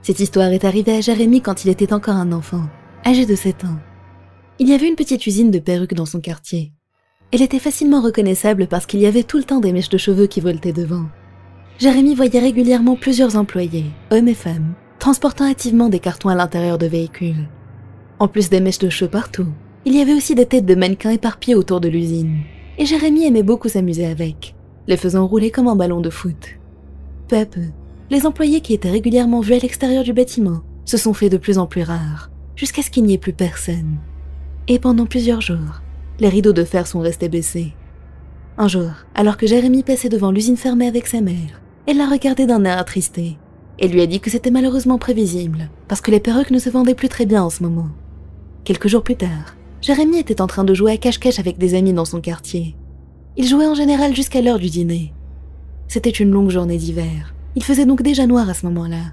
Cette histoire est arrivée à Jérémy quand il était encore un enfant, âgé de 7 ans. Il y avait une petite usine de perruques dans son quartier. Elle était facilement reconnaissable parce qu'il y avait tout le temps des mèches de cheveux qui voletaient devant. Jérémy voyait régulièrement plusieurs employés, hommes et femmes, transportant activement des cartons à l'intérieur de véhicules. En plus des mèches de cheveux partout, il y avait aussi des têtes de mannequins éparpillées autour de l'usine. Et Jérémy aimait beaucoup s'amuser avec, les faisant rouler comme un ballon de foot. Peu à peu, les employés qui étaient régulièrement vus à l'extérieur du bâtiment se sont fait de plus en plus rares, jusqu'à ce qu'il n'y ait plus personne. Et pendant plusieurs jours, les rideaux de fer sont restés baissés. Un jour, alors que Jérémy passait devant l'usine fermée avec sa mère, elle l'a regardé d'un air attristé et lui a dit que c'était malheureusement prévisible, parce que les perruques ne se vendaient plus très bien en ce moment. Quelques jours plus tard, Jérémy était en train de jouer à cache-cache avec des amis dans son quartier. Ils jouaient en général jusqu'à l'heure du dîner. C'était une longue journée d'hiver. Il faisait donc déjà noir à ce moment-là.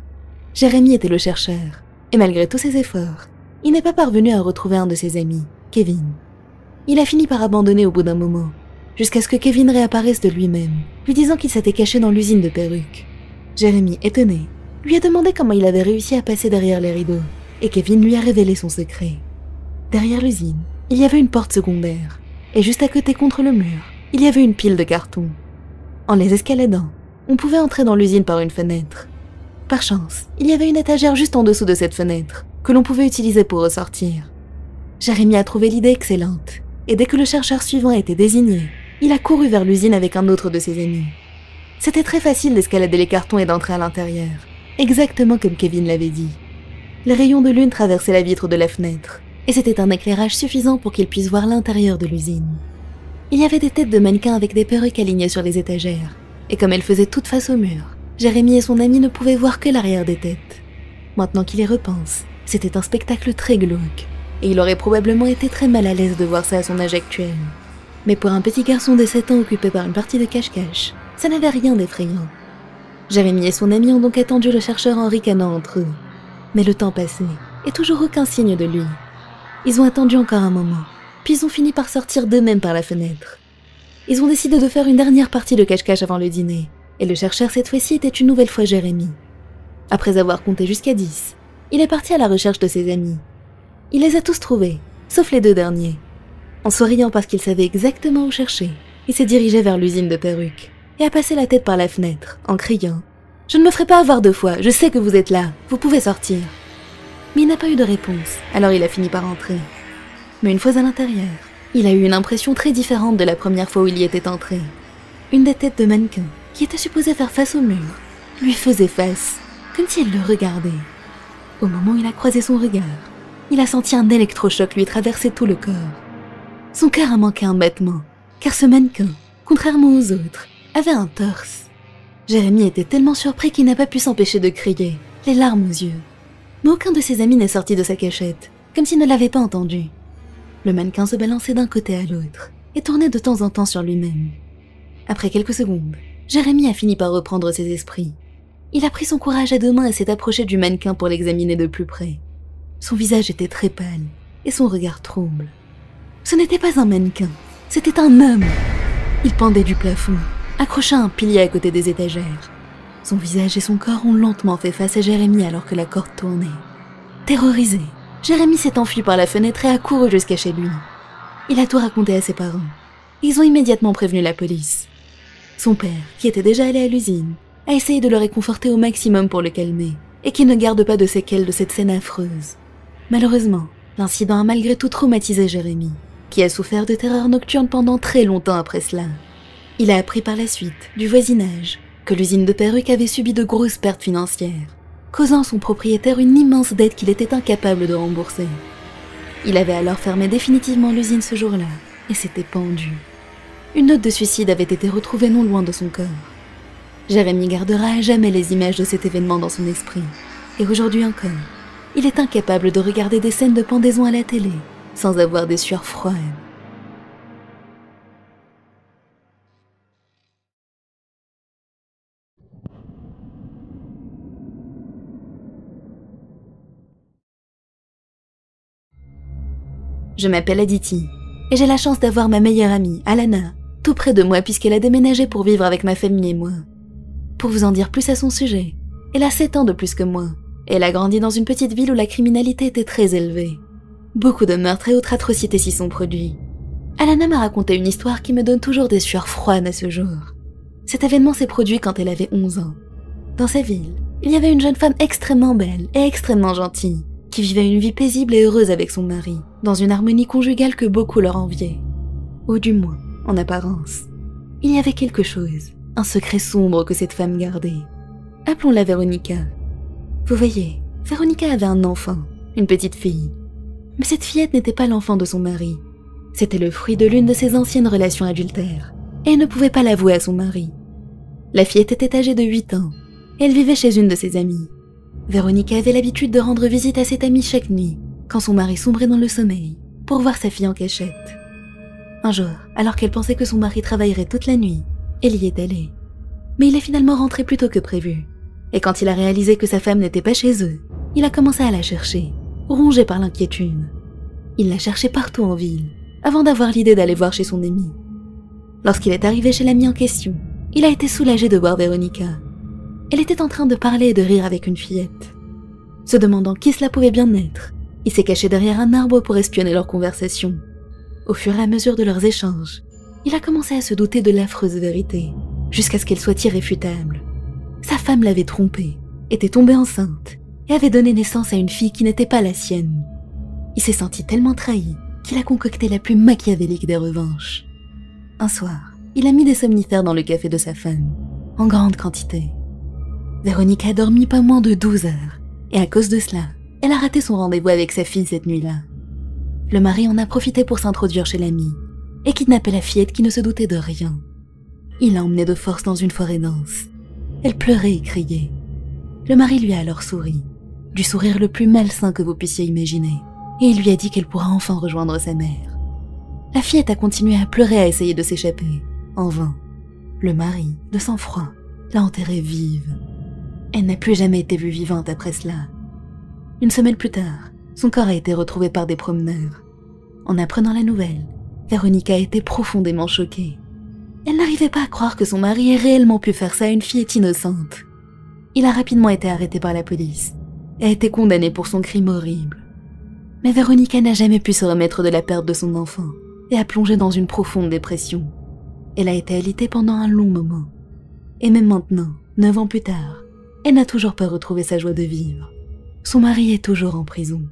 Jérémy était le chercheur, et malgré tous ses efforts, il n'est pas parvenu à retrouver un de ses amis, Kevin. Il a fini par abandonner au bout d'un moment, jusqu'à ce que Kevin réapparaisse de lui-même, lui disant qu'il s'était caché dans l'usine de perruques. Jérémy, étonné, lui a demandé comment il avait réussi à passer derrière les rideaux, et Kevin lui a révélé son secret. Derrière l'usine, il y avait une porte secondaire, et juste à côté contre le mur, il y avait une pile de cartons. En les escaladant, on pouvait entrer dans l'usine par une fenêtre. Par chance, il y avait une étagère juste en dessous de cette fenêtre, que l'on pouvait utiliser pour ressortir. Jérémy a trouvé l'idée excellente, et dès que le chercheur suivant a été désigné, il a couru vers l'usine avec un autre de ses amis. C'était très facile d'escalader les cartons et d'entrer à l'intérieur, exactement comme Kevin l'avait dit. Les rayons de lune traversaient la vitre de la fenêtre, et c'était un éclairage suffisant pour qu'ils puissent voir l'intérieur de l'usine. Il y avait des têtes de mannequins avec des perruques alignées sur les étagères, et comme elles faisaient toutes face au mur, Jérémy et son ami ne pouvaient voir que l'arrière des têtes. Maintenant qu'il y repense, c'était un spectacle très glauque, et il aurait probablement été très mal à l'aise de voir ça à son âge actuel. Mais pour un petit garçon de 7 ans occupé par une partie de cache-cache, ça n'avait rien d'effrayant. Jérémy et son ami ont donc attendu le chercheur en ricanant entre eux. Mais le temps passait, et toujours aucun signe de lui. Ils ont attendu encore un moment, puis ils ont fini par sortir d'eux-mêmes par la fenêtre. Ils ont décidé de faire une dernière partie de cache-cache avant le dîner, et le chercheur cette fois-ci était une nouvelle fois Jérémy. Après avoir compté jusqu'à 10, il est parti à la recherche de ses amis. Il les a tous trouvés, sauf les 2 derniers. En souriant parce qu'il savait exactement où chercher, il s'est dirigé vers l'usine de perruques, et a passé la tête par la fenêtre, en criant « Je ne me ferai pas avoir 2 fois, je sais que vous êtes là, vous pouvez sortir !» Mais il n'a pas eu de réponse, alors il a fini par entrer. Mais une fois à l'intérieur, il a eu une impression très différente de la première fois où il y était entré. Une des têtes de mannequin, qui était supposée faire face au mur, lui faisait face, comme si elle le regardait. Au moment où il a croisé son regard, il a senti un électrochoc lui traverser tout le corps. Son cœur a manqué un battement, car ce mannequin, contrairement aux autres, avait un torse. Jérémy était tellement surpris qu'il n'a pas pu s'empêcher de crier, les larmes aux yeux. Mais aucun de ses amis n'est sorti de sa cachette, comme s'il ne l'avait pas entendu. Le mannequin se balançait d'un côté à l'autre, et tournait de temps en temps sur lui-même. Après quelques secondes, Jérémy a fini par reprendre ses esprits. Il a pris son courage à 2 mains et s'est approché du mannequin pour l'examiner de plus près. Son visage était très pâle, et son regard trouble. Ce n'était pas un mannequin, c'était un homme. Il pendait du plafond, accroché à un pilier à côté des étagères. Son visage et son corps ont lentement fait face à Jérémy alors que la corde tournait. Terrorisé, Jérémy s'est enfui par la fenêtre et a couru jusqu'à chez lui. Il a tout raconté à ses parents. Ils ont immédiatement prévenu la police. Son père, qui était déjà allé à l'usine, a essayé de le réconforter au maximum pour le calmer, et qu'il ne garde pas de séquelles de cette scène affreuse. Malheureusement, l'incident a malgré tout traumatisé Jérémy, qui a souffert de terreurs nocturnes pendant très longtemps après cela. Il a appris par la suite, du voisinage, que l'usine de perruques avait subi de grosses pertes financières, causant à son propriétaire une immense dette qu'il était incapable de rembourser. Il avait alors fermé définitivement l'usine ce jour-là, et s'était pendu. Une note de suicide avait été retrouvée non loin de son corps. Jérémy gardera à jamais les images de cet événement dans son esprit, et aujourd'hui encore, il est incapable de regarder des scènes de pendaison à la télé, sans avoir des sueurs froides. Je m'appelle Aditi, et j'ai la chance d'avoir ma meilleure amie, Alana, tout près de moi puisqu'elle a déménagé pour vivre avec ma famille et moi. Pour vous en dire plus à son sujet, elle a 7 ans de plus que moi, Elle a grandi dans une petite ville où la criminalité était très élevée. Beaucoup de meurtres et autres atrocités s'y sont produits. Alana m'a raconté une histoire qui me donne toujours des sueurs froides à ce jour. Cet événement s'est produit quand elle avait 11 ans. Dans sa ville, il y avait une jeune femme extrêmement belle et extrêmement gentille, qui vivait une vie paisible et heureuse avec son mari, dans une harmonie conjugale que beaucoup leur enviaient. Ou du moins, en apparence. Il y avait quelque chose, un secret sombre que cette femme gardait. Appelons-la Véronica. Vous voyez, Véronica avait un enfant, une petite fille. Mais cette fillette n'était pas l'enfant de son mari. C'était le fruit de l'une de ses anciennes relations adultères, et elle ne pouvait pas l'avouer à son mari. La fillette était âgée de 8 ans, et elle vivait chez une de ses amies. Véronica avait l'habitude de rendre visite à cette amie chaque nuit, quand son mari sombrait dans le sommeil, pour voir sa fille en cachette. Un jour, alors qu'elle pensait que son mari travaillerait toute la nuit, elle y est allée. Mais il est finalement rentré plus tôt que prévu, et quand il a réalisé que sa femme n'était pas chez eux, il a commencé à la chercher, rongé par l'inquiétude. Il l'a cherchée partout en ville, avant d'avoir l'idée d'aller voir chez son ami. Lorsqu'il est arrivé chez l'ami en question, il a été soulagé de voir Véronica. Elle était en train de parler et de rire avec une fillette. Se demandant qui cela pouvait bien être, il s'est caché derrière un arbre pour espionner leur conversation. Au fur et à mesure de leurs échanges, il a commencé à se douter de l'affreuse vérité, jusqu'à ce qu'elle soit irréfutable. Sa femme l'avait trompé, était tombée enceinte, et avait donné naissance à une fille qui n'était pas la sienne. Il s'est senti tellement trahi qu'il a concocté la plus machiavélique des revanches. Un soir, il a mis des somnifères dans le café de sa femme, en grande quantité. Véronica a dormi pas moins de 12 heures, et à cause de cela, elle a raté son rendez-vous avec sa fille cette nuit-là. Le mari en a profité pour s'introduire chez l'ami, et kidnapper la fillette qui ne se doutait de rien. Il l'a emmenée de force dans une forêt dense. Elle pleurait et criait. Le mari lui a alors souri, du sourire le plus malsain que vous puissiez imaginer, et il lui a dit qu'elle pourra enfin rejoindre sa mère. La fillette a continué à pleurer, à essayer de s'échapper, en vain. Le mari, de sang-froid, l'a enterrée vive. Elle n'a plus jamais été vue vivante après cela. Une semaine plus tard, son corps a été retrouvé par des promeneurs. En apprenant la nouvelle, Véronica a été profondément choquée. Elle n'arrivait pas à croire que son mari ait réellement pu faire ça à une fillette innocente. Il a rapidement été arrêté par la police et a été condamné pour son crime horrible. Mais Véronica n'a jamais pu se remettre de la perte de son enfant et a plongé dans une profonde dépression. Elle a été alitée pendant un long moment. Et même maintenant, 9 ans plus tard, elle n'a toujours pas retrouvé sa joie de vivre. Son mari est toujours en prison.